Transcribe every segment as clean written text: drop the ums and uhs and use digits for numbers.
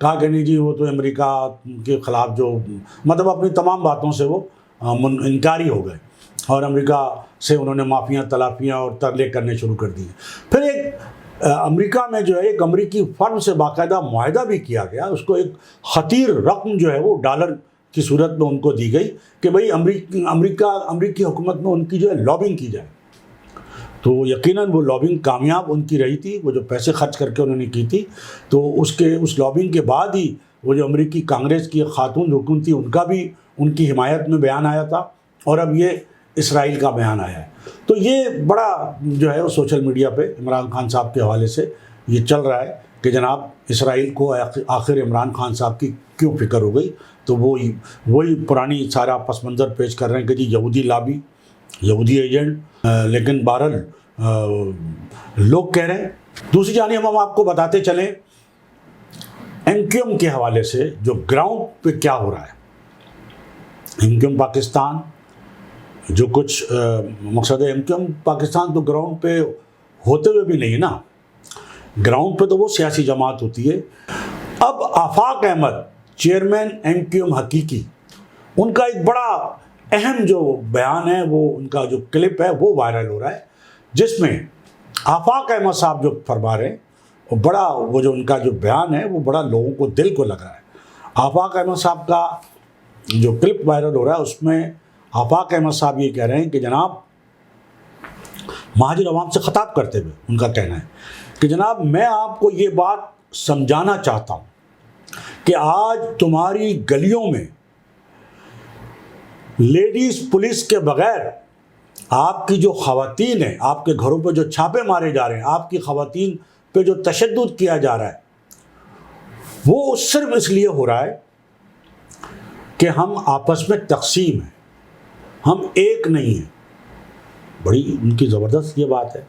کہا کہ نہیں جی وہ تو امریکہ کے خلاف جو مطلب اپنی تمام باتوں سے وہ انکاری ہو گئے اور امریکہ سے انہوں نے معافیاں تلافیاں اور ترلے کرنے شروع کر دیے۔ پھر ایک امریکہ میں جو ہے ایک امریکی فرم سے باقاعدہ معاہدہ بھی کیا گیا، اس کو ایک خطیر رقم جو ہے وہ ڈالر کی صورت میں ان کو دی گئی کہ بھئی امریکی حکومت میں ان کی جو ہے لابنگ کی جائے۔ تو یقیناً وہ لابنگ کامیاب ان کی رہی تھی، وہ جو پیسے خرچ کر کے انہوں نے کی تھی، تو اس لابنگ کے بعد ہی وہ جو امریکی کانگریس کی خاتون رکن تھی ان کا بھی ان کی حمایت میں بیان آیا تھا، اور اب یہ اسرائیل کا بیان آیا ہے۔ تو یہ بڑا جو ہے وہ سوشل میڈیا پہ عمران خان صاحب کے حوالے سے یہ چل رہا ہے کہ جناب اسرائیل کو آخر عمران خان صاحب کی کیوں فکر ہو گئی۔ تو وہی پرانی سارا پس منظر پیش کر رہے ہیں کہ جی یہودی لابی، یہودی ایجنٹ، لیکن بہرحال لوگ کہہ رہے ہیں۔ دوسری جانب ہم آپ کو بتاتے چلیں ایم کیو ایم کے حوالے سے جو گراؤنڈ پہ کیا ہو رہا ہے۔ ایم کیو ایم پاکستان جو کچھ مقصد ہے، ایم کیو ایم پاکستان تو گراؤنڈ پہ ہوتے ہوئے بھی نہیں ہے نا، گراؤنڈ پہ تو وہ سیاسی جماعت ہوتی ہے۔ اب Afaq Ahmed chairman M Q M Haqiqi, ان کا ایک بڑا اہم جو بیان ہے، وہ ان کا جو کلپ ہے وہ وائرل ہو رہا ہے، جس میں آفاق احمد صاحب جو فرما رہے ہیں وہ جو ان کا جو بیان ہے وہ بڑا لوگوں کو دل کو لگ رہا ہے۔ آفاق احمد صاحب کا جو کلپ وائرل ہو رہا ہے اس میں آفاق احمد صاحب یہ کہہ رہے ہیں کہ جناب مہاجر عوام سے خطاب کرتے ہوئے ان کا کہنا ہے کہ جناب میں آپ کو یہ بات سمجھانا چاہتا ہوں کہ آج تمہاری گلیوں میں لیڈیز پولیس کے بغیر آپ کی جو خواتین ہیں، آپ کے گھروں پہ جو چھاپے مارے جا رہے ہیں، آپ کی خواتین پہ جو تشدد کیا جا رہا ہے، وہ صرف اس لیے ہو رہا ہے کہ ہم آپس میں تقسیم ہیں، ہم ایک نہیں ہیں۔ بڑی ان کی زبردست یہ بات ہے۔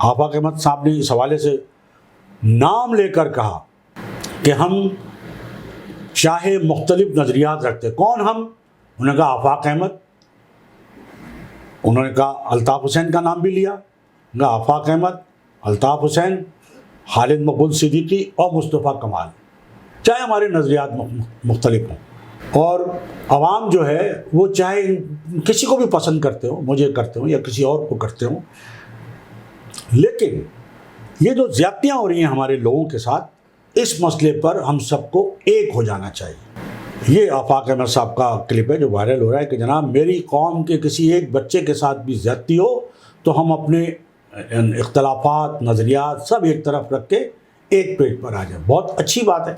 آفاق احمد صاحب نے اس حوالے سے نام لے کر کہا کہ ہم چاہے مختلف نظریات رکھتے، کون ہم؟ انہوں نے کہا آفاق احمد، انہوں نے کہا الطاف حسین کا نام بھی لیا، کہا آفاق احمد، الطاف حسین، خالد مقبول صدیقی اور مصطفیٰ کمال، چاہے ہمارے نظریات مختلف ہوں، اور عوام جو ہے وہ چاہے کسی کو بھی پسند کرتے ہوں، مجھے کرتے ہوں یا کسی اور کو کرتے ہوں، لیکن یہ جو زیادتیاں ہو رہی ہیں ہمارے لوگوں کے ساتھ، اس مسئلے پر ہم سب کو ایک ہو جانا چاہیے۔ یہ آفاق احمد صاحب کا کلپ ہے جو وائرل ہو رہا ہے کہ جناب میری قوم کے کسی ایک بچے کے ساتھ بھی زیادتی ہو تو ہم اپنے اختلافات، نظریات سب ایک طرف رکھ کے ایک پیج پر آ جائیں۔ بہت اچھی بات ہے۔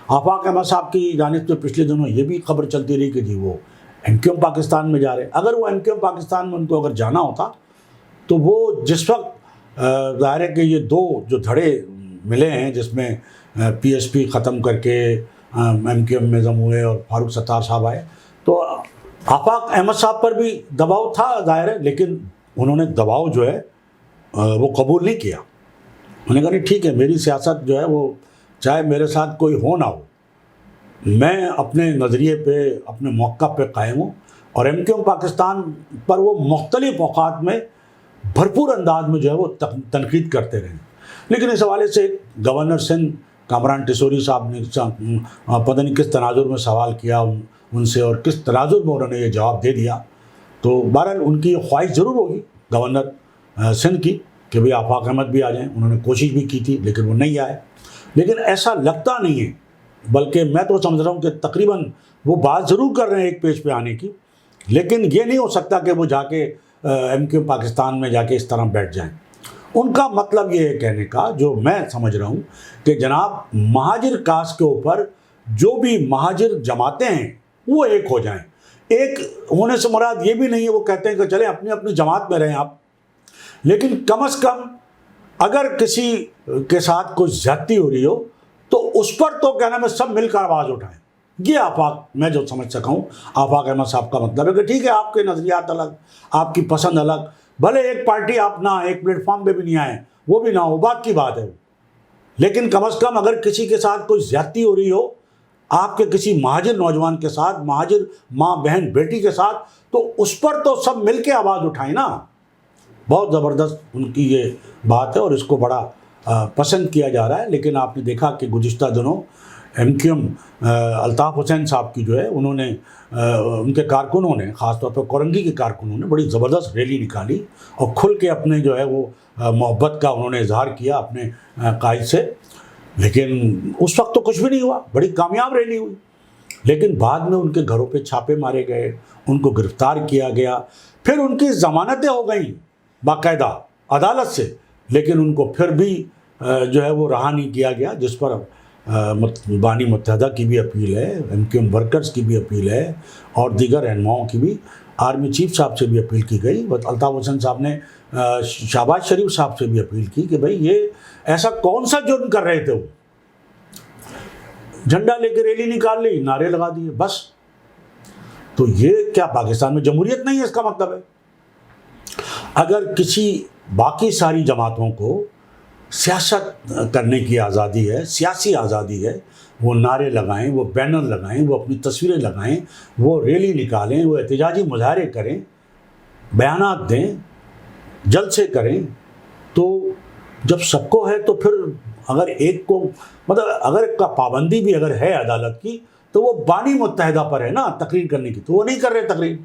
آفاق احمد صاحب کی جانب سے پچھلے دنوں یہ بھی خبر چلتی رہی کہ جی وہ ایم کیو ایم پاکستان میں جا رہے ہیں۔ اگر وہ ایم کیو ایم پاکستان میں ان کو اگر جانا ہوتا تو وہ جس وقت ظاہر ہے کہ یہ دو جو دھڑے ملے ہیں جس میں پی ایس پی ختم کر کے ایم کیو ایم میں ضم ہوئے اور فاروق ستار صاحب آئے، تو آفاق احمد صاحب پر بھی دباؤ تھا ظاہر ہے، لیکن انہوں نے دباؤ جو ہے وہ قبول نہیں کیا۔ انہوں نے کہا نہیں ٹھیک ہے، میری سیاست جو ہے وہ چاہے میرے ساتھ کوئی ہو نہ ہو، میں اپنے نظریے پہ اپنے موقع پہ قائم ہوں، اور ایم کیو ایم پاکستان پر وہ مختلف اوقات میں بھرپور انداز میں جو ہے وہ تنقید کرتے رہے۔ لیکن اس حوالے سے گورنر سندھ کامران ٹیسوری صاحب نے پتہ نہیں کس تناظر میں سوال کیا ان سے، اور کس تناظر میں انہوں نے یہ جواب دے دیا۔ تو بہرحال ان کی یہ خواہش ضرور ہوگی گورنر سندھ کی کہ بھئی آفاق احمد بھی آ جائیں، انہوں نے کوشش بھی کی تھی لیکن وہ نہیں آئے۔ لیکن ایسا لگتا نہیں ہے، بلکہ میں تو سمجھ رہا ہوں کہ تقریباً وہ بات ضرور کر رہے ہیں ایک پیج پہ آنے کی، لیکن یہ نہیں ہو سکتا کہ وہ جا کے ایم کیو پاکستان میں جا کے اس طرح بیٹھ جائیں۔ ان کا مطلب یہ ہے کہنے کا، جو میں سمجھ رہا ہوں، کہ جناب مہاجر کاسٹ کے اوپر جو بھی مہاجر جماعتیں ہیں وہ ایک ہو جائیں۔ ایک ہونے سے مراد یہ بھی نہیں ہے وہ کہتے ہیں کہ چلیں اپنی اپنی جماعت میں رہیں آپ، لیکن کم از کم اگر کسی کے ساتھ کوئی زیادتی ہو رہی ہو تو اس پر تو کہنا میں سب مل کر آواز اٹھائیں۔ یہ آفاق میں جو سمجھ سکا ہوں آفاق احمد صاحب کا مطلب ہے کہ ٹھیک ہے آپ کے نظریات الگ، آپ کی پسند الگ، بھلے ایک پارٹی آپ نہ ایک پلیٹ فارم پہ بھی نہیں آئیں، وہ بھی نہ ہو، بات کی بات ہے، لیکن کم از کم اگر کسی کے ساتھ کوئی زیادتی ہو رہی ہو آپ کے کسی مہاجر نوجوان کے ساتھ، مہاجر ماں بہن بیٹی کے ساتھ، تو اس پر تو سب مل کے آواز اٹھائیں نا۔ بہت زبردست ان کی یہ بات ہے اور اس کو بڑا پسند کیا جا رہا ہے۔ لیکن آپ نے دیکھا کہ گزشتہ دنوں M Q M Altaf Hussain صاحب کی جو ہے انہوں نے ان کے کارکنوں نے، خاص طور پر کورنگی کے کارکنوں نے بڑی زبردست ریلی نکالی اور کھل کے اپنے جو ہے وہ محبت کا انہوں نے اظہار کیا اپنے قائد سے. لیکن اس وقت تو کچھ بھی نہیں ہوا، بڑی کامیاب ریلی ہوئی. لیکن بعد میں ان کے گھروں پہ چھاپے مارے گئے، ان کو گرفتار کیا گیا، پھر ان کی ضمانتیں ہو گئیں باقاعدہ عدالت سے، لیکن ان کو پھر بھی جو ہے وہ رہا نہیں کیا گیا، جس پر بانی متحدہ کی بھی اپیل ہے، ایم کیو ایم ورکرز کی بھی اپیل ہے اور دیگر رہنماؤں کی بھی، آرمی چیف صاحب سے بھی اپیل کی گئی. الطاف حسین صاحب نے شہباز شریف صاحب سے بھی اپیل کی کہ بھائی یہ ایسا کون سا جرم کر رہے تھے، وہ جھنڈا لے کے ریلی نکال لی، نعرے لگا دیے بس. تو یہ کیا پاکستان میں جمہوریت نہیں ہے؟ اس کا مطلب ہے اگر کسی باقی ساری جماعتوں کو سیاست کرنے کی آزادی ہے، سیاسی آزادی ہے، وہ نعرے لگائیں، وہ بینر لگائیں، وہ اپنی تصویریں لگائیں، وہ ریلی نکالیں، وہ احتجاجی مظاہرے کریں، بیانات دیں، جلسے کریں، تو جب سب کو ہے تو پھر اگر ایک کو مطلب اگر ایک کا پابندی بھی اگر ہے عدالت کی تو وہ بانی متحدہ پر ہے نا تقریر کرنے کی، تو وہ نہیں کر رہے تقریر،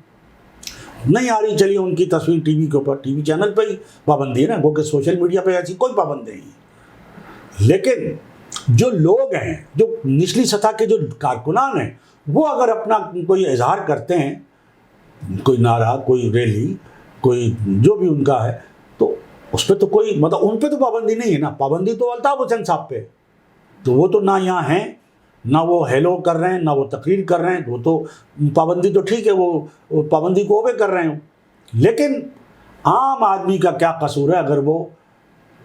نہیں آ رہی چلیے ان کی تصویر ٹی وی کے اوپر، ٹی وی چینل پہ ہی پابندی ہے نا، وہ کہ سوشل میڈیا پہ ایسی کوئی پابندی نہیں ہے. لیکن جو لوگ ہیں، جو نچلی سطح کے جو کارکنان ہیں، وہ اگر اپنا کوئی اظہار کرتے ہیں، کوئی نعرہ، کوئی ریلی، کوئی جو بھی ان کا ہے، تو اس پہ تو کوئی مطلب ان پہ تو پابندی نہیں ہے نا. پابندی تو الطاف حسین صاحب پہ، تو وہ تو نہ یہاں ہیں، نہ وہ ہیلو کر رہے ہیں، نہ وہ تقریر کر رہے ہیں. وہ تو پابندی تو ٹھیک ہے، وہ پابندی کو اوبے کر رہے ہیں. لیکن عام آدمی کا کیا قصور ہے اگر وہ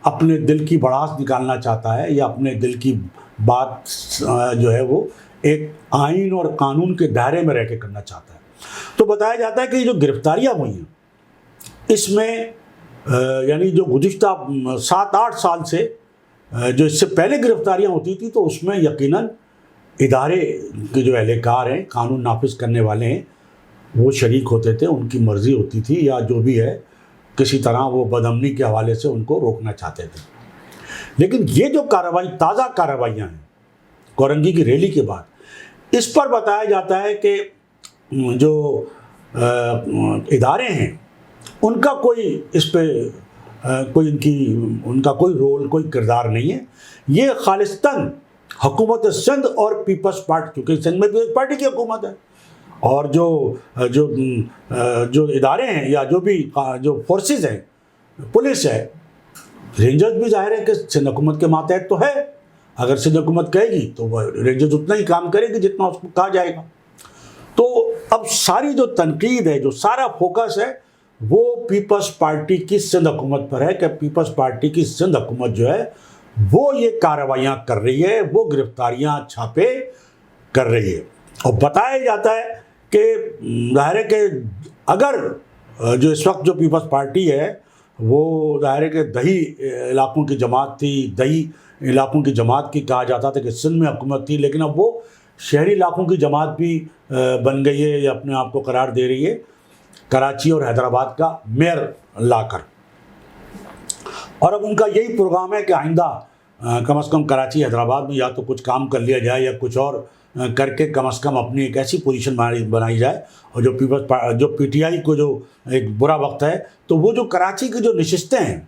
اپنے دل کی بڑاس نکالنا چاہتا ہے یا اپنے دل کی بات جو ہے وہ ایک آئین اور قانون کے دائرے میں رہ کے کرنا چاہتا ہے. تو بتایا جاتا ہے کہ یہ جو گرفتاریاں ہوئی ہیں اس میں یعنی جو گزشتہ 7-8 سال سے جو اس سے پہلے گرفتاریاں ہوتی تھی تو اس میں یقیناً ادارے کے جو اہلکار ہیں، قانون نافذ کرنے والے ہیں، وہ شریک ہوتے تھے، ان کی مرضی ہوتی تھی یا جو بھی ہے کسی طرح وہ بدامنی کے حوالے سے ان کو روکنا چاہتے تھے. لیکن یہ جو کارروائی، تازہ کارروائیاں ہیں کورنگی کی ریلی کے بعد، اس پر بتایا جاتا ہے کہ جو ادارے ہیں ان کا کوئی اس پہ کوئی ان کا کوئی رول، کوئی کردار نہیں ہے. یہ خالصتاً حکومت سندھ اور پیپلز پارٹی، کیونکہ سندھ میں پیپلز پارٹی کی حکومت ہے، اور جو ادارے ہیں یا جو فورسز ہیں، پولیس ہے، رینجرز بھی ظاہر ہے کہ سندھ حکومت کے ماتحت تو ہے. اگر سندھ حکومت کہے گی تو وہ رینجرز اتنا ہی کام کرے گی جتنا اس کو کہا جائے گا. تو اب ساری جو تنقید ہے، جو سارا فوکس ہے، وہ پیپلز پارٹی کی سندھ حکومت پر ہے کہ پیپلز پارٹی کی سندھ حکومت جو ہے وہ یہ کارروائیاں کر رہی ہے، وہ گرفتاریاں چھاپے کر رہی ہے. اور بتایا جاتا ہے کہ ظاہر ہے کہ اگر جو اس وقت جو پیپلز پارٹی ہے وہ ظاہر ہے کہ دیہی علاقوں کی جماعت تھی، دیہی علاقوں کی جماعت کی کہا جاتا تھا کہ سندھ میں حکومت تھی، لیکن اب وہ شہری علاقوں کی جماعت بھی بن گئی ہے یا اپنے آپ کو قرار دے رہی ہے، کراچی اور حیدرآباد کا میئر لا کر. اور اب ان کا یہی پروگرام ہے کہ آئندہ کم از کم کراچی حیدرآباد میں یا تو کچھ کام کر لیا جائے یا کچھ اور کر کے کم از کم اپنی ایک ایسی پوزیشن بنائی جائے. اور جو پی ٹی آئی کو جو ایک برا وقت ہے تو وہ جو کراچی کی جو نشستیں ہیں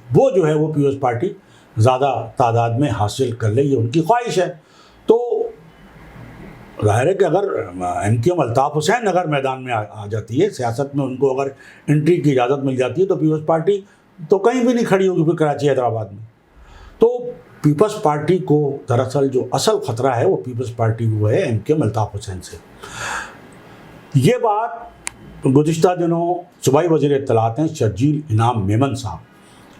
وہ جو ہے وہ پیپلز پارٹی زیادہ تعداد میں حاصل کر لے، یہ ان کی خواہش ہے. تو ظاہر ہے کہ اگر M Q M Altaf Hussain اگر میدان میں آ جاتی ہے، سیاست میں ان کو اگر انٹری کی اجازت مل جاتی ہے، تو پیپلز پارٹی تو کہیں بھی نہیں کھڑی ہوگی پھر کراچی حیدرآباد میں. تو پیپلز پارٹی کو دراصل جو اصل خطرہ ہے وہ پیپلز پارٹی کو ہے M Q M Altaf Hussain سے. یہ بات گزشتہ دنوں صوبائی وزیر اطلاعات ہیں شرجیل انعام میمن صاحب،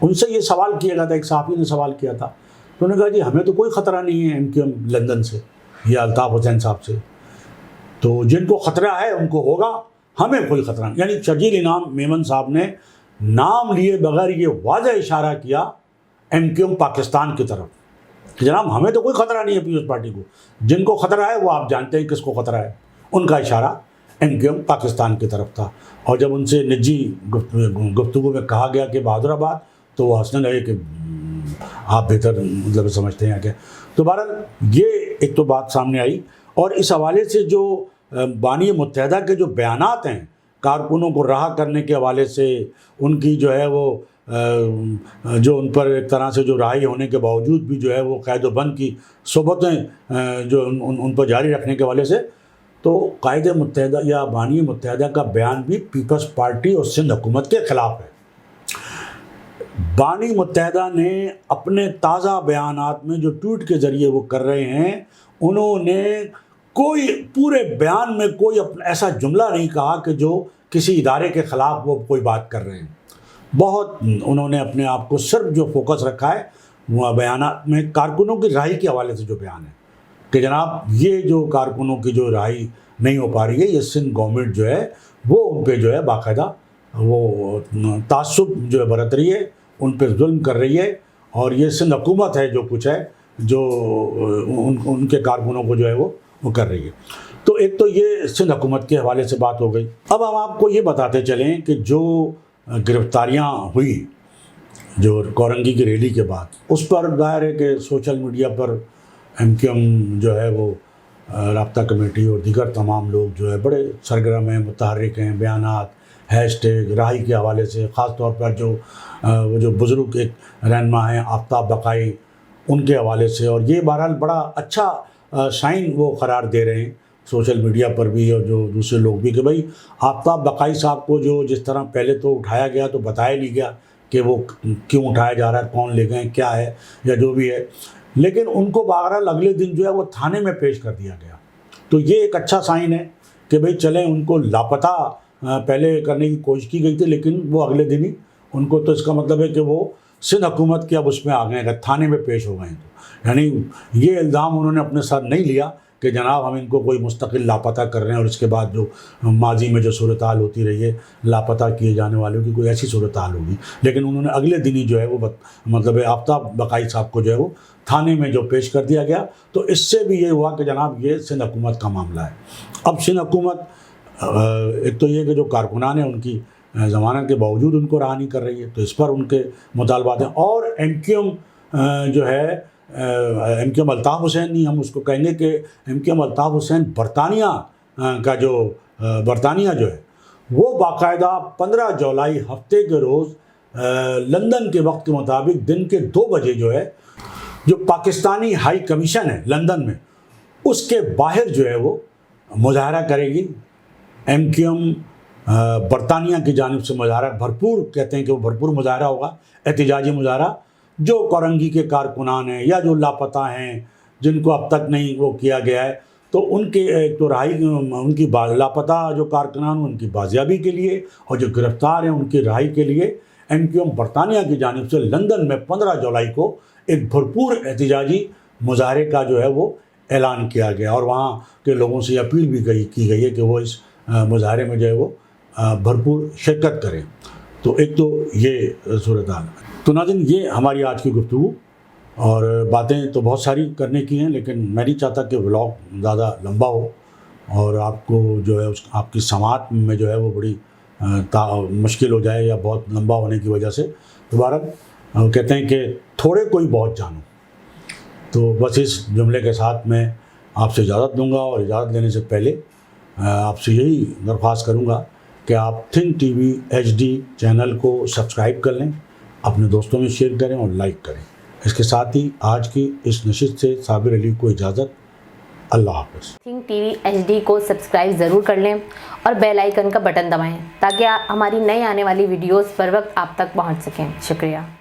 ان سے یہ سوال کیا گیا تھا، ایک صحافی نے سوال کیا تھا، تو انہوں نے کہا جی ہمیں تو کوئی خطرہ نہیں ہے ایم کیو ایم لندن سے یا الطاف حسین صاحب سے، تو جن کو خطرہ ہے ان کو ہوگا، ہمیں کوئی خطرہ نہیں. یعنی شرجیل انعام میمن صاحب نے نام لیے بغیر یہ واضح اشارہ کیا ایم کیو ایم پاکستان کی طرف کہ جناب ہمیں تو کوئی خطرہ نہیں ہے پیپلز پارٹی کو، جن کو خطرہ ہے وہ آپ جانتے ہیں کس کو خطرہ ہے. ان کا اشارہ ایم کیو ایم پاکستان کی طرف تھا. اور جب ان سے نجی گفتگو میں کہا گیا کہ بہادر آباد، تو وہ ہنسنے لگے کہ آپ بہتر مطلب سمجھتے ہیں کیا. تو بہرحال یہ ایک تو بات سامنے آئی، اور اس حوالے سے جو بانی متحدہ کے جو بیانات ہیں کارکنوں کو رہا کرنے کے حوالے سے، ان کی جو ہے وہ جو ان پر ایک طرح سے جو رہائی ہونے کے باوجود بھی جو ہے وہ قید و بند کی صحبتیں جو ان پر جاری رکھنے کے حوالے سے، تو قائد متحدہ یا بانی متحدہ کا بیان بھی پیپلز پارٹی اور سندھ حکومت کے خلاف ہے۔ بانی متحدہ نے اپنے تازہ بیانات میں جو ٹویٹ کے ذریعے وہ کر رہے ہیں، انہوں نے کوئی پورے بیان میں کوئی ایسا جملہ نہیں کہا کہ جو کسی ادارے کے خلاف وہ کوئی بات کر رہے ہیں۔ بہت انہوں نے اپنے آپ کو صرف جو فوکس رکھا ہے وہ بیانات میں کارکنوں کی رہائی کے حوالے سے جو بیان ہے کہ جناب یہ جو کارکنوں کی جو رہائی نہیں ہو پا رہی ہے، یہ سندھ گورنمنٹ جو ہے وہ ان پہ جو ہے باقاعدہ وہ تعصب جو ہے برت رہی ہے، ان پہ ظلم کر رہی ہے، اور یہ سندھ حکومت ہے جو کچھ ہے جو ان کے کارکنوں کو جو ہے وہ کر رہی ہے۔ تو ایک تو یہ سندھ حکومت کے حوالے سے بات ہو گئی۔ اب ہم آپ کو یہ بتاتے چلیں کہ جو گرفتاریاں ہوئی جو کورنگی کی ریلی کے بعد، اس پر ظاہر ہے کہ سوشل میڈیا پر ایم کیو ایم جو ہے وہ رابطہ کمیٹی اور دیگر تمام لوگ جو ہے بڑے سرگرم ہیں، متحرک ہیں، بیانات، ہیش ٹیگ رہائی کے حوالے سے، خاص طور پر وہ جو بزرگ ایک رہنما ہیں آفتاب بقائی، ان کے حوالے سے، اور یہ بہرحال بڑا اچھا سائن وہ قرار دے رہے ہیں سوشل میڈیا پر بھی اور جو دوسرے لوگ بھی، کہ بھائی آفتاب بقائی صاحب کو جو جس طرح پہلے تو اٹھایا گیا تو بتایا نہیں گیا کہ وہ کیوں اٹھایا جا رہا ہے، کون لے گئے، کیا ہے یا جو بھی ہے، لیکن ان کو بہرحال اگلے دن جو ہے وہ تھانے میں پیش کر دیا گیا۔ تو یہ ایک اچھا سائن ہے کہ بھئی چلیں، ان کو لاپتہ پہلے کرنے کی کوشش کی گئی تھی لیکن وہ اگلے دن ہی ان کو، تو اس کا مطلب ہے کہ وہ سندھ حکومت کے اب اس میں آ گئے ہیں، تھانے میں پیش ہو گئے ہیں۔ تو یعنی یہ الزام انہوں نے اپنے ساتھ نہیں لیا کہ جناب ہم ان کو کوئی مستقل لاپتہ کر رہے ہیں، اور اس کے بعد جو ماضی میں جو صورتحال ہوتی رہی ہے لاپتہ کیے جانے والوں کی کوئی ایسی صورتحال ہوگی، لیکن انہوں نے اگلے دن ہی جو ہے وہ مطلب ہے آفتاب بقائی صاحب کو جو ہے وہ تھانے میں جو پیش کر دیا گیا۔ تو اس سے بھی یہ ہوا کہ جناب یہ سندھ حکومت کا معاملہ ہے۔ اب سندھ حکومت ایک تو یہ کہ جو کارکنان ہیں ان کی ضمانت کے باوجود ان کو رہا نہیں کر رہی ہے، تو اس پر ان کے مطالبات ہیں، اور ایم کیو ایم جو ہے M Q M Altaf Hussain, نہیں ہم اس کو کہیں گے کہ M Q M Altaf Hussain برطانیہ جو ہے وہ باقاعدہ 15 جولائی ہفتے کے روز لندن کے وقت کے مطابق دن کے 2 بجے جو ہے جو پاکستانی ہائی کمیشن ہے لندن میں، اس کے باہر جو ہے وہ مظاہرہ کرے گی۔ ایم کیو ایم برطانیہ کی جانب سے مظاہرہ بھرپور، کہتے ہیں کہ وہ بھرپور مظاہرہ ہوگا، احتجاجی مظاہرہ، جو کورنگی کے کارکنان ہیں یا جو لاپتہ ہیں جن کو اب تک نہیں وہ کیا گیا ہے، تو ان کے ایک تو رہائی، ان کی لاپتہ جو کارکنان ان کی بازیابی کے لیے، اور جو گرفتار ہیں ان کی رہائی کے لیے ایم کیو ایم برطانیہ کی جانب سے لندن میں 15 جولائی کو ایک بھرپور احتجاجی مظاہرے کا جو ہے وہ اعلان کیا گیا، اور وہاں کے لوگوں سے اپیل بھی کی گئی ہے کہ وہ اس مظاہرے میں جو ہے وہ بھرپور شرکت کریں۔ تو ایک تو یہ صورتحال۔ تو ناظرین، یہ ہماری آج کی گفتگو، اور باتیں تو بہت ساری کرنے کی ہیں لیکن میں نہیں چاہتا کہ ولاگ زیادہ لمبا ہو اور آپ کو جو ہے آپ کی سماعت میں جو ہے وہ بڑی مشکل ہو جائے یا بہت لمبا ہونے کی وجہ سے۔ دوبارہ کہتے ہیں کہ تھوڑے کوئی بہت جانو، تو بس اس جملے کے ساتھ میں آپ سے اجازت دوں گا، اور اجازت لینے سے پہلے آپ سے یہی درخواست کروں گا کہ آپ think T V HD channel کو سبسکرائب کر لیں، اپنے دوستوں میں شیئر کریں اور لائک کریں۔ اس کے ساتھ ہی آج کی اس نشست سے صابر علی کو اجازت۔ اللہ حافظ۔ تھنک ٹی وی HD کو سبسکرائب ضرور کر لیں اور بیل آئیکن کا بٹن دبائیں تاکہ ہماری نئی آنے والی ویڈیوز پر وقت آپ تک پہنچ سکیں۔ شکریہ۔